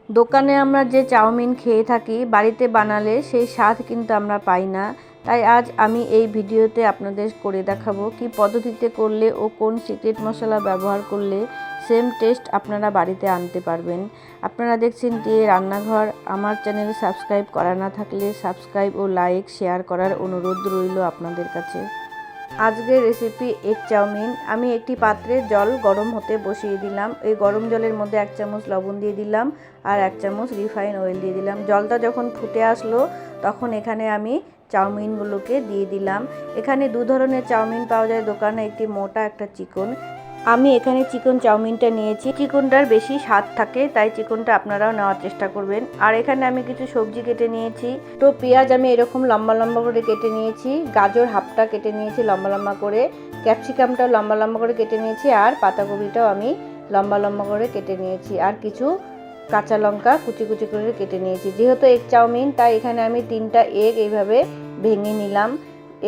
দোকানে আমরা যে চাউমিন খেয়ে থাকি বাড়িতে বানালে সেই স্বাদ কিন্তু আমরা পাই না। তাই আজ আমি এই ভিডিওতে আপনাদের করে দেখাবো কি পদ্ধতিতে করলে ও কোন সিক্রেট মশলা ব্যবহার করলে সেম টেস্ট আপনারা বাড়িতে আনতে পারবেন। আপনারা দেখছেন টিএ রান্নাঘর। আমার চ্যানেল সাবস্ক্রাইব করা না থাকলে সাবস্ক্রাইব ও লাইক শেয়ার করার অনুরোধ রইল আপনাদের কাছে। আজকের রেসিপি এগ চাউমিন। আমি একটি পাত্রে জল গরম হতে বসিয়ে দিলাম। এই গরম জলের মধ্যে 1 চামচ লবণ দিয়ে দিলাম আর 1 চামচ রিফাইন অয়েল দিয়ে দিলাম। জলটা যখন ফুটে আসলো তখন এখানে আমি চাউমিনগুলোকে দিয়ে দিলাম। এখানে দু ধরনের চাউমিন পাওয়া যায় দোকানে, একটি মোটা একটা চিকন। আমি এখানে চিকন চাউমিনটা নিয়েছি। চিকনটার বেশি স্বাদ থাকে, তাই চিকনটা আপনারাও নেওয়ার চেষ্টা করবেন। আর এখানে আমি কিছু সবজি কেটে নিয়েছি। তো পেঁয়াজ আমি এরকম লম্বা লম্বা করে কেটে নিয়েছি, গাজর হাফটা কেটে নিয়েছি লম্বা লম্বা করে, ক্যাপসিকামটাও লম্বা লম্বা করে কেটে নিয়েছি, আর পাতাকপিটাও আমি লম্বা লম্বা করে কেটে নিয়েছি, আর কিছু কাঁচা লঙ্কা কুচি কুচি করে কেটে নিয়েছি। যেহেতু এগ চাউমিন তাই এখানে আমি 3টা এগ এইভাবে ভেঙে নিলাম।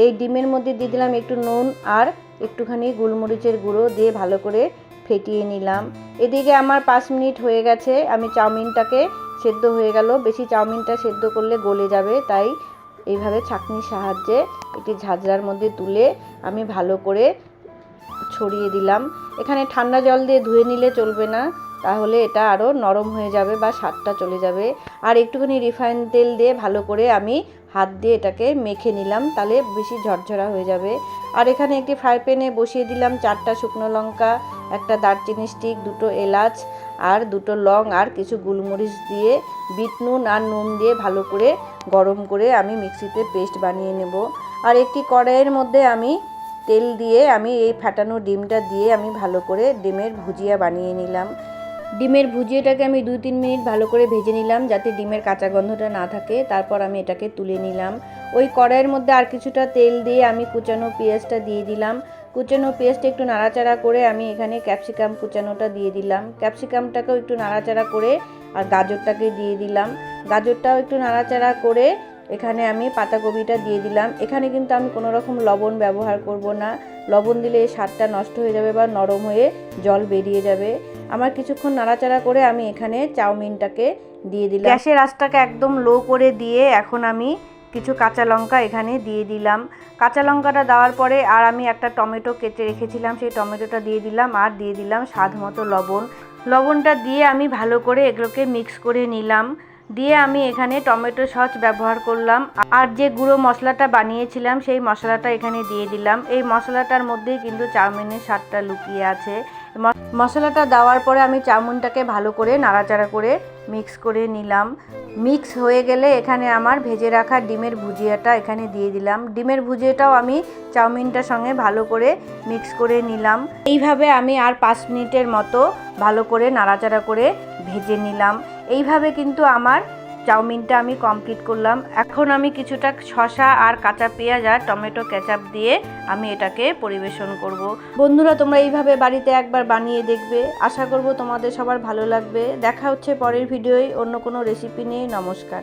এই ডিমের মধ্যে দিয়ে দিলাম একটু নুন আর একটুখানি গোলমরিচের গুঁড়ো দিয়ে ভালো করে ফেটিয়ে নিলাম। এদিকে আমার 5 মিনিট হয়ে গেছে। আমি চাউমিনটাকে সেদ্ধ হয়ে গেল। বেশি চাউমিনটা সেদ্ধ করলে গলে যাবে, তাই এইভাবে ছাঁকনির সাহায্যে একটি ঝাঁঝরার মধ্যে তুলে আমি ভালো করে ছড়িয়ে দিলাম। এখানে ঠান্ডা জল দিয়ে ধুয়ে নিলে চলবে না, তাহলে এটা আরও নরম হয়ে যাবে বা স্বাদটা চলে যাবে। আর একটুখানি রিফাইন তেল দিয়ে ভালো করে আমি হাত দিয়ে এটাকে মেখে নিলাম, তাহলে বেশি ঝরঝরা হয়ে যাবে। আর এখানে একটি ফ্রাই প্যানে বসিয়ে দিলাম 4টা শুকনো লঙ্কা, একটা দারচিনি স্টিক, 2টো এলাচ আর 2টো লং আর কিছু গোলমরিচ দিয়ে বিট নুন আর নুন দিয়ে ভালো করে গরম করে আমি মিক্সিতে পেস্ট বানিয়ে নেব। আর একটি কড়াইয়ের মধ্যে আমি তেল দিয়ে আমি এই ফাটানো ডিমটা দিয়ে আমি ভালো করে ডিমের ভুজিয়া বানিয়ে নিলাম। ডিমের ভুজিয়াটাকে আমি 2-3 মিনিট ভালো করে ভেজে নিলাম যাতে ডিমের কাঁচা গন্ধটা না থাকে। তারপর আমি এটাকে তুলে নিলাম। ওই কড়াইয়ের মধ্যে আর কিছুটা তেল দিয়ে আমি কুচানো পেঁয়াজটা দিয়ে দিলাম। কুচানো পেঁয়াজটা একটু নাড়াচাড়া করে আমি এখানে ক্যাপসিকাম কুচানোটা দিয়ে দিলাম। ক্যাপসিকামটাকেও একটু নাড়াচাড়া করে আর গাজরটাকে দিয়ে দিলাম। গাজরটাও একটু নাড়াচাড়া করে এখানে আমি পাতাকপিটা দিয়ে দিলাম। এখানে কিন্তু আমি কোনো রকম লবণ ব্যবহার করব না। লবণ দিলে এই স্বাদটা নষ্ট হয়ে যাবে বা নরম হয়ে জল বেরিয়ে যাবে। আমার কিছুক্ষণ নাড়াচাড়া করে আমি এখানে চাউমিনটাকে দিয়ে দিলাম। গ্যাসের আঁচটাকে একদম লো করে দিয়ে এখন আমি কিছু কাঁচা লঙ্কা এখানে দিয়ে দিলাম। কাঁচা লঙ্কাটা দেওয়ার পরে আর আমি একটা টমেটো কেটে রেখেছিলাম, সেই টমেটোটা দিয়ে দিলাম আর দিয়ে দিলাম স্বাদ মতো লবণ। লবণটা দিয়ে আমি ভালো করে এগুলোকে মিক্স করে নিলাম। দিয়ে আমি এখানে টমেটো সস ব্যবহার করলাম আর যে গুঁড়ো মশলাটা বানিয়েছিলাম সেই মশলাটা এখানে দিয়ে দিলাম। এই মশলাটার মধ্যেই কিন্তু চাউমিনের স্বাদটা লুকিয়ে আছে। মশলাটা দেওয়ার পরে আমি চাউমিনটাকে ভালো করে নাড়াচাড়া করে মিক্স করে নিলাম। মিক্স হয়ে গেলে এখানে আমার ভেজে রাখা ডিমের ভুজিয়াটা এখানে দিয়ে দিলাম। ডিমের ভুজিয়াটাও আমি চাউমিনটার সঙ্গে ভালো করে মিক্স করে নিলাম। এইভাবে আমি আর 5 মিনিটের মতো ভালো করে নাড়াচাড়া করে ভেজে নিলাম। এইভাবে কিন্তু আমার চাউমিনটা আমি কমপ্লিট করলাম। এখন আমি কিছুটা শসা আর কাঁচা পেঁয়াজ আর টমেটো কেচাপ দিয়ে আমি এটাকে পরিবেশন করব। বন্ধুরা, তোমরা এইভাবে বাড়িতে একবার বানিয়ে দেখবে। আশা করব তোমাদের সবার ভালো লাগবে। দেখা হচ্ছে পরের ভিডিওয় অন্য কোনো রেসিপি নিয়ে। নমস্কার।